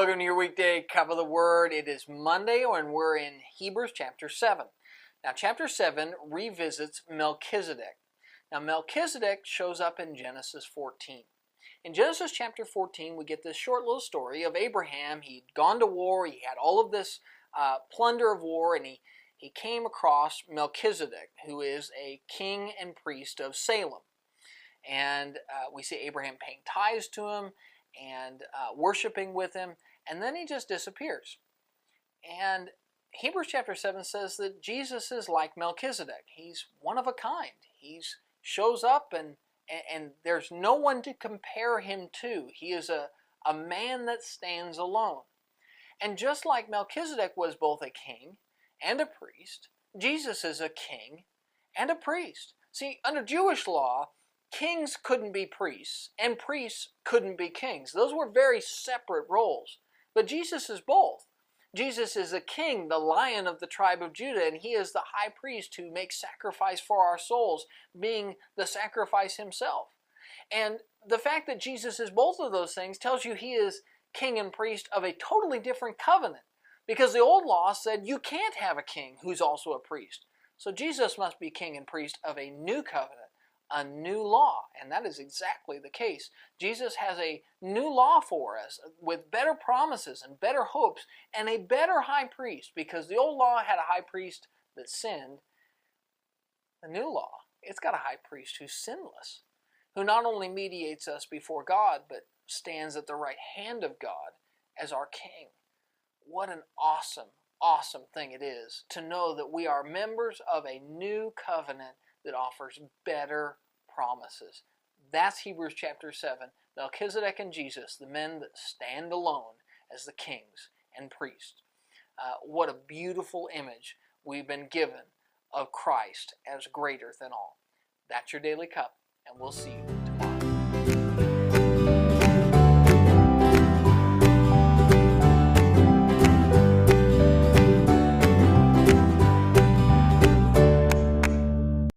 Welcome to your weekday cup of the Word. It is Monday and we're in Hebrews chapter 7. Now chapter 7 revisits Melchizedek. Now Melchizedek shows up in Genesis 14. In Genesis chapter 14 we get this short little story of Abraham. He'd gone to war, he had all of this plunder of war, and he came across Melchizedek, who is a king and priest of Salem. And we see Abraham paying tithes to him and worshiping with him, and then he just disappears. And Hebrews chapter 7 says that Jesus is like Melchizedek. He's one of a kind. He shows up and there's no one to compare him to. He is a man that stands alone. And just like Melchizedek was both a king and a priest, Jesus is a king and a priest. See, under Jewish law, kings couldn't be priests, and priests couldn't be kings. Those were very separate roles. But Jesus is both. Jesus is a king, the Lion of the tribe of Judah, and he is the high priest who makes sacrifice for our souls, being the sacrifice himself. And the fact that Jesus is both of those things tells you he is king and priest of a totally different covenant. Because the old law said you can't have a king who's also a priest. So Jesus must be king and priest of a new covenant, a new law, and that is exactly the case. Jesus has a new law for us with better promises and better hopes and a better high priest, because the old law had a high priest that sinned. The new law, it's got a high priest who's sinless, who not only mediates us before God, but stands at the right hand of God as our king. What an awesome, awesome thing it is to know that we are members of a new covenant that offers better promises. That's Hebrews chapter 7. Melchizedek and Jesus, the men that stand alone as the kings and priests. What a beautiful image we've been given of Christ as greater than all. That's your Daily Cup, and we'll see you